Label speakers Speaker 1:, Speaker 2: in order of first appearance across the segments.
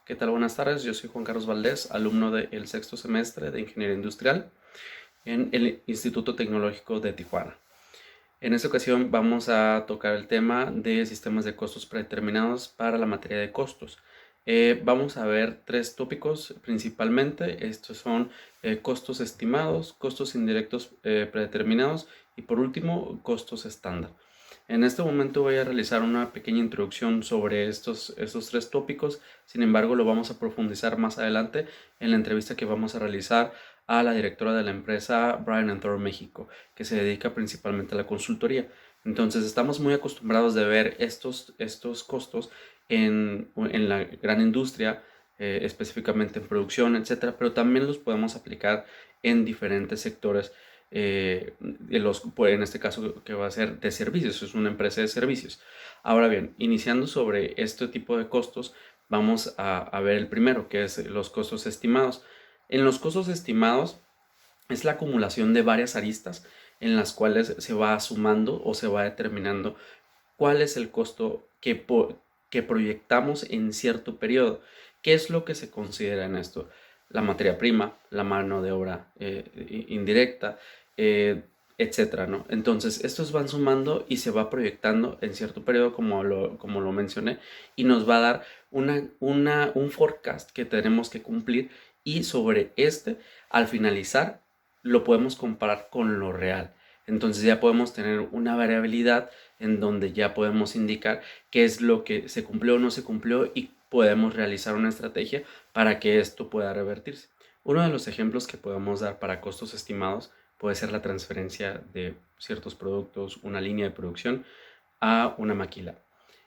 Speaker 1: ¿Qué tal? Buenas tardes, yo soy Juan Carlos Valdés, alumno del sexto semestre de Ingeniería Industrial en el Instituto Tecnológico de Tijuana. En esta ocasión vamos a tocar el tema de sistemas de costos predeterminados para la materia de costos. Vamos a ver tres tópicos principalmente. Estos son costos estimados, costos indirectos predeterminados y por último costos estándar. En este momento voy a realizar una pequeña introducción sobre estos tres tópicos. Sin embargo, lo vamos a profundizar más adelante en la entrevista que vamos a realizar a la directora de la empresa Bryan Thorne México, que se dedica principalmente a la consultoría. Entonces estamos muy acostumbrados de ver estos costos en la gran industria, específicamente en producción, etcétera, pero también los podemos aplicar en diferentes sectores, en este caso que va a ser de servicios, es una empresa de servicios. Ahora bien, iniciando sobre este tipo de costos, vamos a ver el primero, que es los costos estimados. En los costos estimados es la acumulación de varias aristas en las cuales se va sumando o se va determinando cuál es el costo que proyectamos en cierto periodo. ¿Qué es lo que se considera en esto? La materia prima, la mano de obra indirecta, etcétera, ¿no? Entonces, estos van sumando y se va proyectando en cierto periodo, como lo mencioné, y nos va a dar un forecast que tenemos que cumplir, y sobre al finalizar, lo podemos comparar con lo real. Entonces ya podemos tener una variabilidad en donde ya podemos indicar qué es lo que se cumplió o no se cumplió y podemos realizar una estrategia para que esto pueda revertirse. Uno de los ejemplos que podemos dar para costos estimados puede ser la transferencia de ciertos productos, una línea de producción, a una maquila.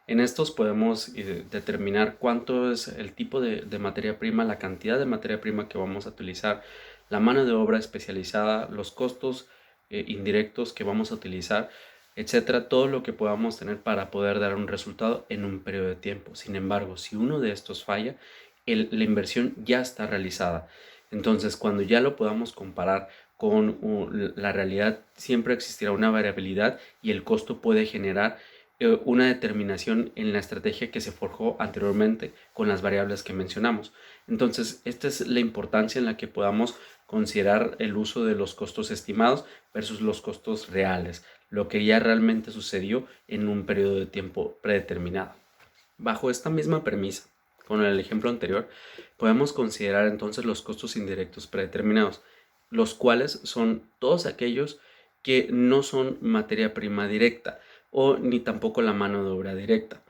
Speaker 1: En estos podemos determinar cuánto es el tipo de materia prima, la cantidad de materia prima que vamos a utilizar, la mano de obra especializada, los costos indirectos que vamos a utilizar, etcétera, todo lo que podamos tener para poder dar un resultado en un periodo de tiempo. Sin embargo, si uno de estos falla, la inversión ya está realizada. Entonces, cuando ya lo podamos comparar con la realidad, siempre existirá una variabilidad y el costo puede generar una determinación en la estrategia que se forjó anteriormente con las variables que mencionamos. Entonces, esta es la importancia en la que podamos considerar el uso de los costos estimados versus los costos reales, lo que ya realmente sucedió en un periodo de tiempo predeterminado. Bajo esta misma premisa, con el ejemplo anterior, podemos considerar entonces los costos indirectos predeterminados, los cuales son todos aquellos que no son materia prima directa o ni tampoco la mano de obra directa,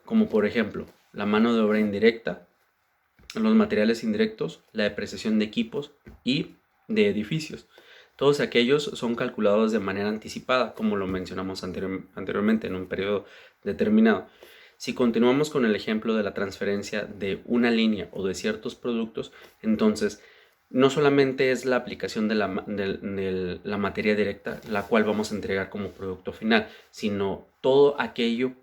Speaker 1: como por ejemplo la mano de obra indirecta, los materiales indirectos, la depreciación de equipos y de edificios. Todos aquellos son calculados de manera anticipada, como lo mencionamos anteriormente, en un periodo determinado. Si continuamos con el ejemplo de la transferencia de una línea o de ciertos productos, entonces no solamente es la aplicación de la materia directa, la cual vamos a entregar como producto final, sino todo aquel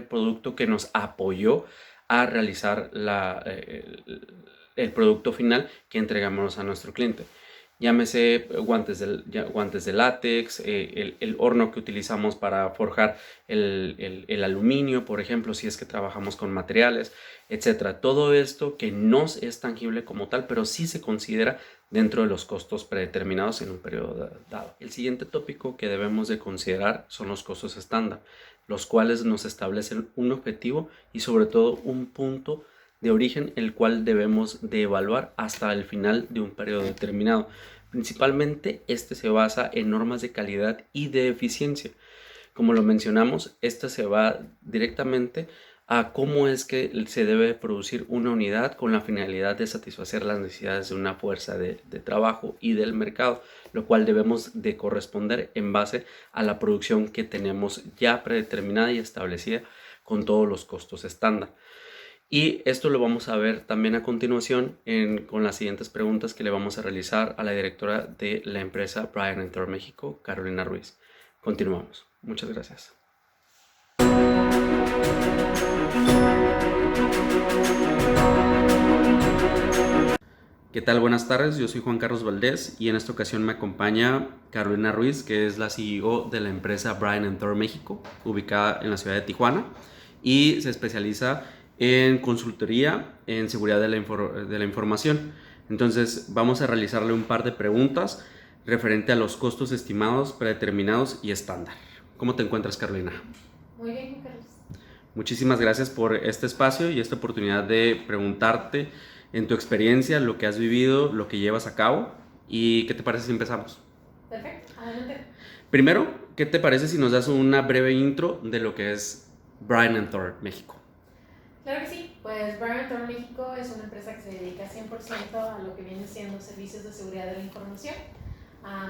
Speaker 1: producto que nos apoyó a realizar el producto final que entregamos a nuestro cliente. Llámese guantes de látex, el horno que utilizamos para forjar el aluminio, por ejemplo, si es que trabajamos con materiales, etcétera. Todo esto que no es tangible como tal, pero sí se considera dentro de los costos predeterminados en un periodo dado. El siguiente tópico que debemos de considerar son los costos estándar, los cuales nos establecen un objetivo y sobre todo un punto de origen el cual debemos de evaluar hasta el final de un periodo determinado. Principalmente este se basa en normas de calidad y de eficiencia. Como lo mencionamos, esta se va directamente a cómo es que se debe producir una unidad con la finalidad de satisfacer las necesidades de una fuerza de trabajo y del mercado, lo cual debemos de corresponder en base a la producción que tenemos ya predeterminada y establecida con todos los costos estándar. Y esto lo vamos a ver también a continuación con las siguientes preguntas que le vamos a realizar a la directora de la empresa Bryan Thorne México, Carolina Ruiz. Continuamos. Muchas gracias. ¿Qué tal? Buenas tardes, yo soy Juan Carlos Valdés y en esta ocasión me acompaña Carolina Ruiz, que es la CEO de la empresa Bryan Thorne México, ubicada en la ciudad de Tijuana, y se especializa en consultoría en seguridad de la información. Entonces vamos a realizarle un par de preguntas referente a los costos estimados, predeterminados y estándar. ¿Cómo te encuentras, Carolina?
Speaker 2: Muy bien, Carlos.
Speaker 1: Muchísimas gracias por este espacio y esta oportunidad de preguntarte en tu experiencia, lo que has vivido, lo que llevas a cabo y qué te parece si empezamos.
Speaker 2: Perfecto, adelante.
Speaker 1: Primero, ¿qué te parece si nos das una breve intro de lo que es Bryan Thorpe México?
Speaker 2: Claro que sí, pues Bryan Thorpe México es una empresa que se dedica 100% a lo que viene siendo servicios de seguridad de la información.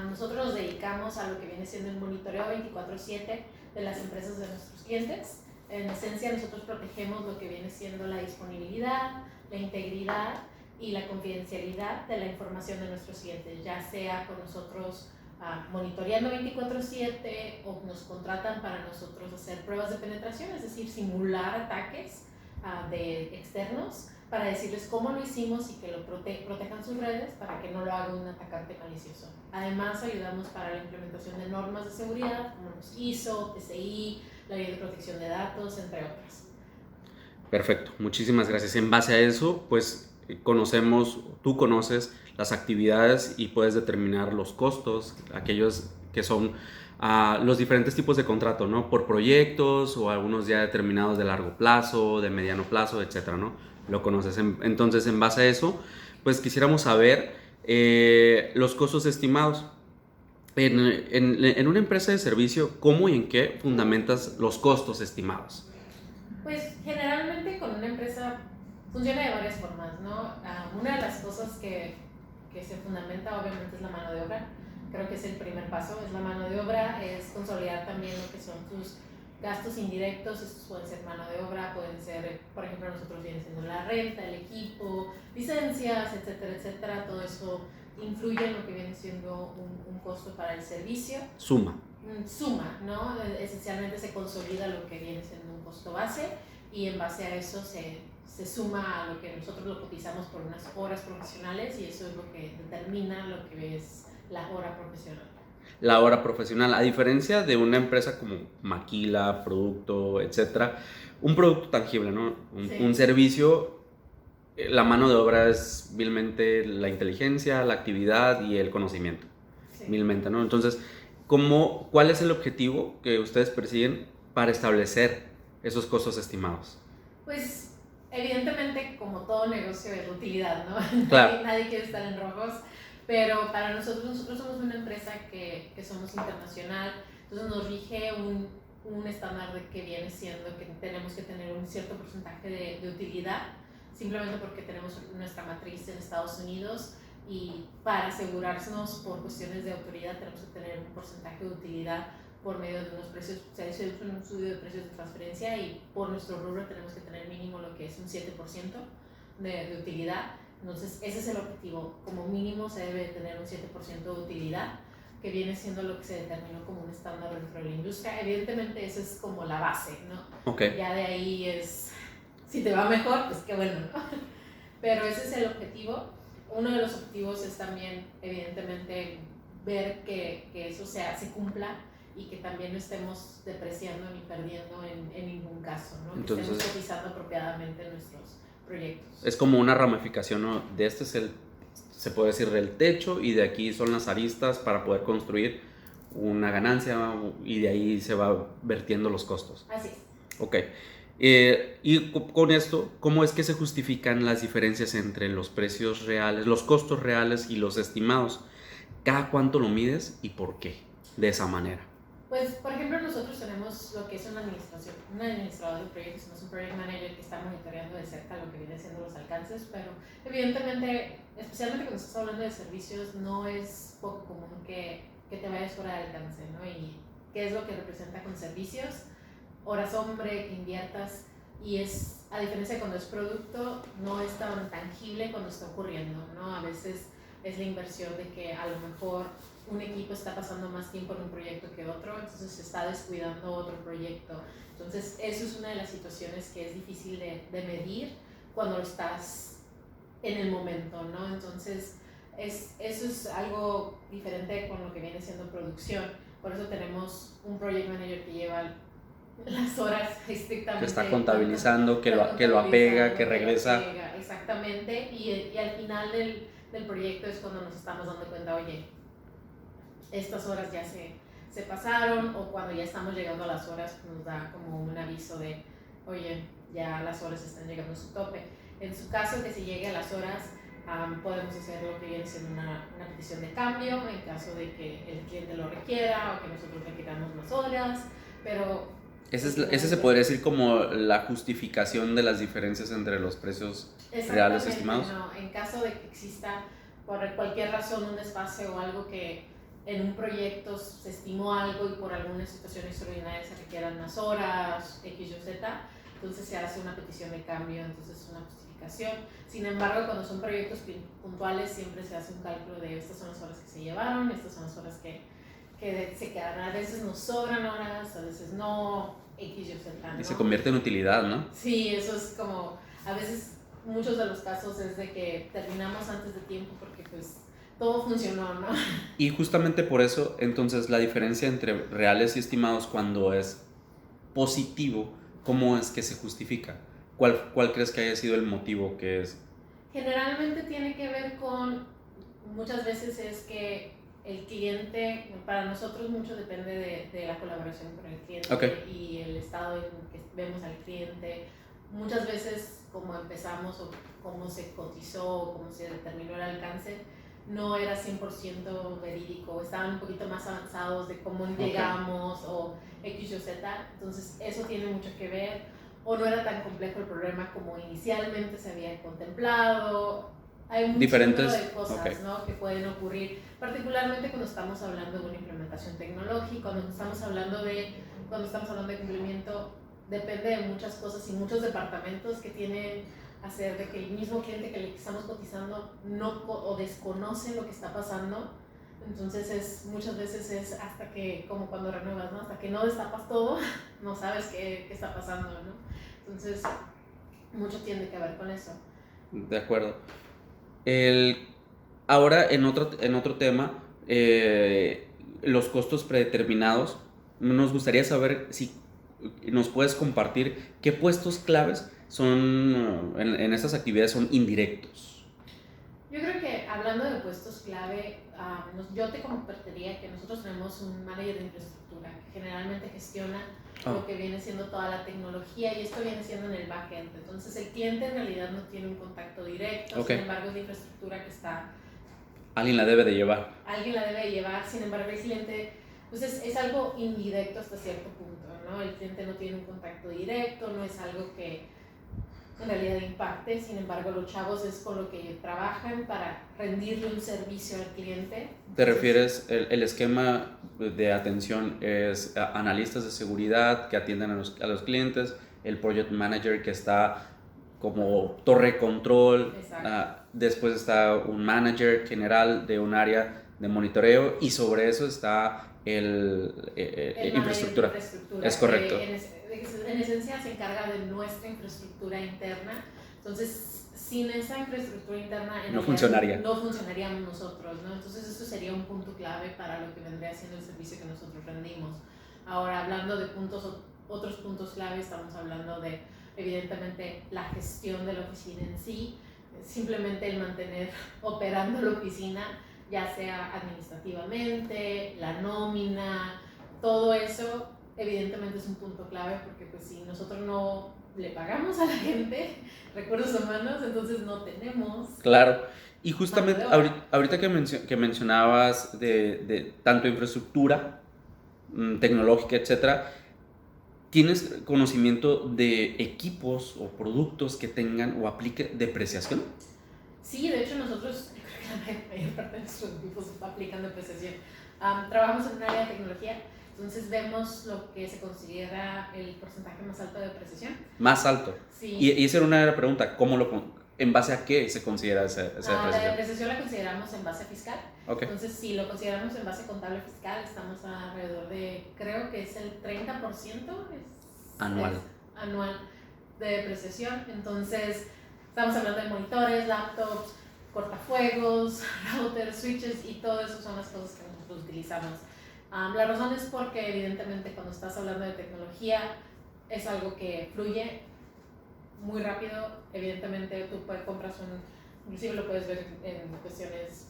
Speaker 2: Nosotros nos dedicamos a lo que viene siendo el monitoreo 24/7 de las empresas de nuestros clientes. En esencia, nosotros protegemos lo que viene siendo la disponibilidad, la integridad y la confidencialidad de la información de nuestros clientes, ya sea con nosotros monitoreando 24/7 o nos contratan para nosotros hacer pruebas de penetración, es decir, simular ataques de externos para decirles cómo lo hicimos y que lo protejan sus redes para que no lo haga un atacante malicioso. Además, ayudamos para la implementación de normas de seguridad como los ISO, PCI, la Ley de Protección de Datos, entre otras.
Speaker 1: Perfecto, muchísimas gracias. En base a eso, pues tú conoces las actividades y puedes determinar los costos, aquellos que son los diferentes tipos de contrato, ¿no? Por proyectos o algunos ya determinados de largo plazo, de mediano plazo, etcétera, ¿no? Lo conoces. Entonces, en base a eso, pues quisiéramos saber los costos estimados. En una empresa de servicio, ¿cómo y en qué fundamentas los costos estimados?
Speaker 2: Pues generalmente con una empresa funciona de varias formas, ¿no? Una de las cosas que se fundamenta obviamente es la mano de obra. Creo que es el primer paso, es la mano de obra, es consolidar también lo que son tus gastos indirectos. Estos pueden ser mano de obra, pueden ser, por ejemplo, nosotros viene siendo la renta, el equipo, licencias, etcétera, etcétera. Todo eso influye en lo que viene siendo un costo para el servicio.
Speaker 1: Suma,
Speaker 2: ¿no? Esencialmente se consolida lo que viene siendo un costo base y en base a eso se suma a lo que nosotros lo cotizamos por unas horas profesionales y eso es lo que determina lo que es la hora profesional.
Speaker 1: la hora profesional, a diferencia de una empresa como Maquila, producto, etcétera, un producto tangible, ¿no? Un servicio, la mano de obra es vilmente la inteligencia, la actividad y el conocimiento, vilmente, ¿no? Entonces, ¿cuál es el objetivo que ustedes persiguen para establecer esos costos estimados?
Speaker 2: Pues evidentemente, como todo negocio, es utilidad, ¿no?
Speaker 1: Claro.
Speaker 2: Nadie quiere estar en rojos, pero para nosotros somos una empresa que somos internacional, entonces nos rige un estándar de que viene siendo que tenemos que tener un cierto porcentaje de utilidad, simplemente porque tenemos nuestra matriz en Estados Unidos y para asegurarnos por cuestiones de autoridad tenemos que tener un porcentaje de utilidad por medio de unos precios, se hace un estudio de precios de transferencia y por nuestro rubro tenemos que tener mínimo lo que es un 7% de utilidad. Entonces ese es el objetivo, como mínimo se debe tener un 7% de utilidad, que viene siendo lo que se determinó como un estándar dentro de la industria. Evidentemente esa es como la base, ¿no?
Speaker 1: Okay.
Speaker 2: Ya de ahí es, si te va mejor, pues qué bueno, ¿no? Pero ese es el objetivo. Uno de los objetivos es también, evidentemente, ver que eso se cumpla y que también no estemos depreciando ni perdiendo en ningún caso, ¿no?
Speaker 1: Entonces,
Speaker 2: que estemos cotizando apropiadamente nuestros proyectos.
Speaker 1: Es como una ramificación, ¿no? De este es se puede decir, el techo y de aquí son las aristas para poder construir una ganancia y de ahí se va vertiendo los costos.
Speaker 2: Así es.
Speaker 1: Ok. Y con esto, ¿cómo es que se justifican las diferencias entre los precios reales, los costos reales y los estimados? ¿Cada cuánto lo mides y por qué? De esa manera.
Speaker 2: Pues, por ejemplo, nosotros tenemos lo que es una administración, un administrador de proyectos, no es un project manager que está monitoreando de cerca lo que viene siendo los alcances, pero evidentemente, especialmente cuando estás hablando de servicios, no es poco común que te vayas fuera de alcance, ¿no? Y qué es lo que representa con servicios, horas hombre, que inviertas, y es, a diferencia de cuando es producto, no es tan tangible cuando está ocurriendo, ¿no? A veces es la inversión de que a lo mejor un equipo está pasando más tiempo en un proyecto que otro, entonces se está descuidando otro proyecto. Entonces, eso es una de las situaciones que es difícil de medir cuando estás en el momento, ¿no? Entonces, eso es algo diferente con lo que viene siendo producción. Por eso tenemos un project manager que lleva las horas estrictamente.
Speaker 1: Que está contabilizando, que lo apega, que regresa.
Speaker 2: Exactamente, y al final del proyecto es cuando nos estamos dando cuenta, oye, estas horas ya se pasaron, o cuando ya estamos llegando a las horas nos da como un aviso de, oye, ya las horas están llegando a su tope. En su caso, que si llegue a las horas, podemos hacer lo que viene siendo una petición de cambio en caso de que el cliente lo requiera o que nosotros requiramos más horas, pero...
Speaker 1: Ese se podría decir como la justificación de las diferencias entre los precios reales estimados.
Speaker 2: No, en caso de que exista por cualquier razón un desfase o algo que en un proyecto se estimó algo y por alguna situación extraordinaria se requieran más horas, X o Z, entonces se hace una petición de cambio, entonces es una justificación. Sin embargo, cuando son proyectos puntuales siempre se hace un cálculo de estas son las horas que se llevaron, estas son las horas que se quedan. A veces nos sobran horas, a veces no, X o Z, ¿no?
Speaker 1: Y se convierte en utilidad, ¿no?
Speaker 2: Sí, eso es como, a veces muchos de los casos es de que terminamos antes de tiempo porque pues todo funcionó, ¿no?
Speaker 1: Y justamente por eso, entonces, la diferencia entre reales y estimados cuando es positivo, ¿cómo es que se justifica? ¿Cuál crees que haya sido el motivo que es?
Speaker 2: Generalmente tiene que ver con, muchas veces es que el cliente, para nosotros mucho depende de la colaboración con el cliente.
Speaker 1: Okay.
Speaker 2: Y el estado en que vemos al cliente. Muchas veces como empezamos o cómo se cotizó o cómo se determinó el alcance, no era 100% verídico, estaban un poquito más avanzados de cómo llegamos o X o Z, entonces eso tiene mucho que ver, o no era tan complejo el problema como inicialmente se había contemplado. Hay un
Speaker 1: diferentes
Speaker 2: de cosas, ¿no? que pueden ocurrir, particularmente cuando estamos hablando de una implementación tecnológica, cuando estamos hablando de cumplimiento, depende de muchas cosas y muchos departamentos que tienen hacer de que el mismo cliente que le estamos cotizando no o desconoce lo que está pasando. Entonces muchas veces es hasta que, como cuando renuevas, ¿no? Hasta que no destapas todo, no sabes qué está pasando, ¿no? Entonces mucho tiene que ver con eso.
Speaker 1: De acuerdo. Ahora en otro tema, los costos predeterminados, nos gustaría saber si nos puedes compartir qué puestos claves son en estas actividades son indirectos.
Speaker 2: Yo creo que hablando de puestos clave, yo te compartiría que nosotros tenemos un manager de infraestructura que generalmente gestiona lo que viene siendo toda la tecnología, y esto viene siendo en el backend. Entonces el cliente en realidad no tiene un contacto directo, sin embargo es la infraestructura que está...
Speaker 1: Alguien la debe de llevar.
Speaker 2: Alguien la debe de llevar, sin embargo el cliente... Pues es algo indirecto hasta cierto punto, ¿no? El cliente no tiene un contacto directo, no es algo que en realidad impacte, sin embargo los chavos es con lo que trabajan para rendirle un servicio al cliente.
Speaker 1: ¿Te refieres, el esquema de atención es analistas de seguridad que atienden a los clientes, el project manager que está como torre de control, después está un manager general de un área de monitoreo y sobre eso está el infraestructura. Es correcto.
Speaker 2: En esencia se encarga de nuestra infraestructura interna, entonces sin esa infraestructura interna
Speaker 1: no funcionaríamos
Speaker 2: nosotros, ¿no? Entonces eso sería un punto clave para lo que vendría siendo el servicio que nosotros rendimos. Ahora, hablando de otros puntos clave, estamos hablando de evidentemente la gestión de la oficina en sí, simplemente el mantener operando la oficina, ya sea administrativamente, la nómina, todo eso evidentemente es un punto clave, porque pues si nosotros no le pagamos a la gente recursos humanos, entonces no tenemos...
Speaker 1: Claro, y justamente ahorita que mencionabas de tanto infraestructura tecnológica, etcétera, ¿tienes conocimiento de equipos o productos que tengan o aplique depreciación?
Speaker 2: Sí, de hecho nosotros, yo creo que la mayor parte de nuestros equipos aplican depreciación. Trabajamos en un área de tecnología, entonces vemos lo que se considera el porcentaje más alto de depreciación.
Speaker 1: Más alto.
Speaker 2: Sí.
Speaker 1: Y esa era una pregunta, ¿en base a qué se considera esa depreciación?
Speaker 2: La depreciación la consideramos en base fiscal.
Speaker 1: Okay.
Speaker 2: Entonces, si lo consideramos en base contable fiscal, estamos alrededor de, creo que es el 30%
Speaker 1: anual
Speaker 2: de depreciación. Entonces, estamos hablando de monitores, laptops, cortafuegos, routers, switches, y todo eso son las cosas que nosotros utilizamos. La razón es porque evidentemente cuando estás hablando de tecnología es algo que fluye muy rápido. Evidentemente tú compras inclusive lo puedes ver en cuestiones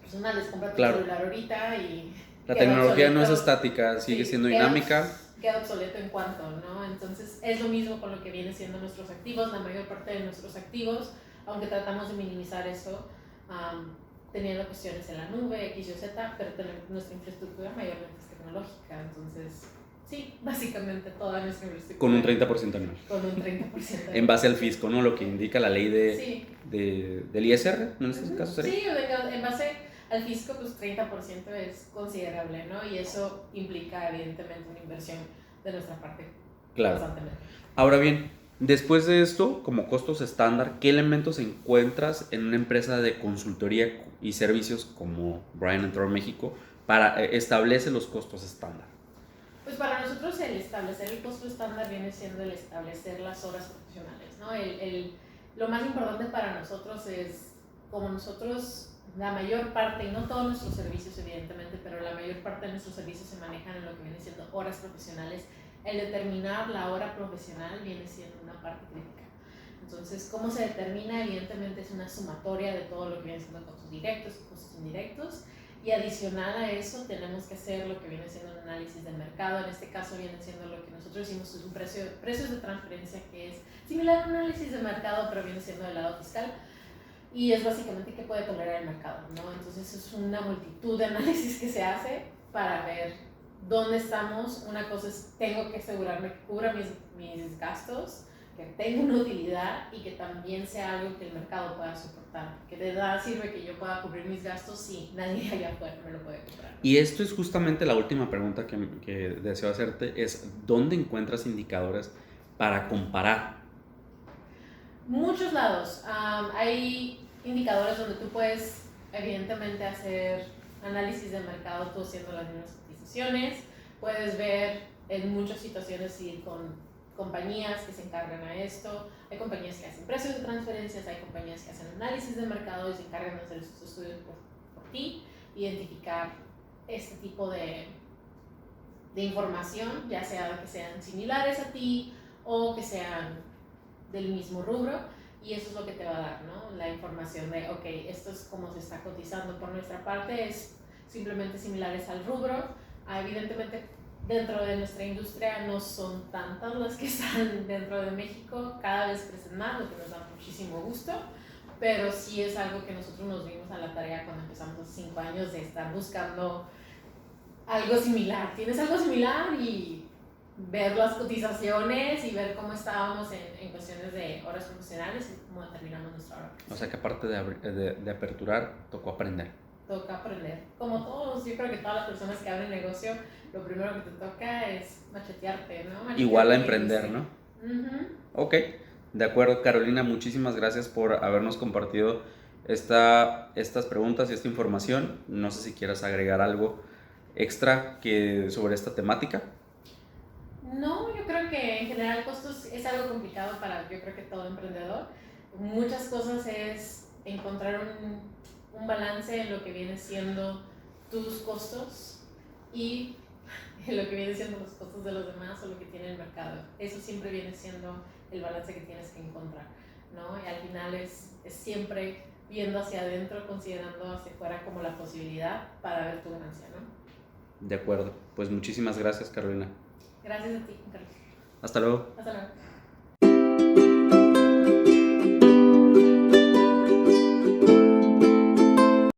Speaker 2: personales, compras tu celular ahorita y
Speaker 1: la tecnología no es estática, sigue siendo dinámica.
Speaker 2: Queda obsoleto en cuanto, ¿no? Entonces es lo mismo con lo que viene siendo nuestros activos. La mayor parte de nuestros activos, aunque tratamos de minimizar eso, teniendo cuestiones en la nube, X, Y, Z, pero nuestra infraestructura mayormente es tecnológica. Entonces, sí, básicamente toda nuestra infraestructura.
Speaker 1: Con un 30% anual.
Speaker 2: Con un 30% anual.
Speaker 1: En base al fisco, ¿no? Lo que indica la ley del ISR, ¿no? En este caso sería.
Speaker 2: Sí, en base al fisco, pues 30% es considerable, ¿no? Y eso implica evidentemente una inversión de nuestra parte.
Speaker 1: Claro.
Speaker 2: Constantemente.
Speaker 1: Ahora bien, después de esto, como costos estándar, ¿qué elementos encuentras en una empresa de consultoría y servicios como Bryan Thorne México para establecer los costos estándar?
Speaker 2: Pues para nosotros el establecer el costo estándar viene siendo el establecer las horas profesionales, ¿no? Lo más importante para nosotros es, como nosotros, la mayor parte, y no todos nuestros servicios evidentemente, pero la mayor parte de nuestros servicios se manejan en lo que viene siendo horas profesionales, el determinar la hora profesional viene siendo una parte crítica. Entonces, ¿cómo se determina? Evidentemente es una sumatoria de todo lo que viene siendo costos directos y costos indirectos. Y adicional a eso tenemos que hacer lo que viene siendo un análisis del mercado. En este caso viene siendo lo que nosotros hicimos, es un precios de transferencia, que es similar a un análisis de mercado, pero viene siendo del lado fiscal. Y es básicamente qué puede tolerar el mercado, ¿no? Entonces es una multitud de análisis que se hace para ver dónde estamos. Una cosa es, tengo que asegurarme que cubra mis gastos, que tenga una utilidad y que también sea algo que el mercado pueda soportar. Que de nada sirve que yo pueda cubrir mis gastos si nadie allá afuera me lo puede comprar.
Speaker 1: Y esto es justamente la última pregunta que deseo hacerte, es ¿dónde encuentras indicadores para comparar?
Speaker 2: Muchos lados. Hay indicadores donde tú puedes evidentemente hacer análisis de mercado tú haciendo las mismas cotizaciones. Puedes ver en muchas situaciones ir con compañías que se encargan a esto. Hay compañías que hacen precios de transferencias, hay compañías que hacen análisis de mercado y se encargan de hacer estos estudios por ti, identificar este tipo de información, ya sea que sean similares a ti o que sean del mismo rubro, y eso es lo que te va a dar, ¿no? La información de, ok, esto es como se está cotizando por nuestra parte, es simplemente similares al rubro. Evidentemente dentro de nuestra industria no son tantas las que están dentro de México, cada vez crecen más, lo que nos da muchísimo gusto, pero sí es algo que nosotros nos dimos a la tarea cuando empezamos hace 5 años de estar buscando algo similar. ¿Tienes algo similar? Y ver las cotizaciones y ver cómo estábamos en cuestiones de horas profesionales y cómo determinamos nuestra hora.
Speaker 1: O sea que aparte de aperturar, tocó aprender.
Speaker 2: Toca aprender. Como todos, yo creo que todas las personas que abren negocio, lo primero que te toca es machetearte, ¿no? Machetearte.
Speaker 1: Igual a emprender, ¿no?
Speaker 2: Uh-huh.
Speaker 1: Ok, de acuerdo. Carolina, muchísimas gracias por habernos compartido estas preguntas y esta información. No sé si quieras agregar algo extra sobre esta temática.
Speaker 2: No, yo creo que en general costos es algo complicado para, yo creo que todo emprendedor. Muchas cosas es encontrar un balance en lo que viene siendo tus costos y en lo que viene siendo los costos de los demás o lo que tiene el mercado. Eso siempre viene siendo el balance que tienes que encontrar, ¿no? Y al final es siempre viendo hacia adentro, considerando hacia afuera como la posibilidad para ver tu ganancia, ¿no?
Speaker 1: De acuerdo. Pues muchísimas gracias, Carolina.
Speaker 2: Gracias a ti, Carlos.
Speaker 1: Hasta luego.
Speaker 2: Hasta luego.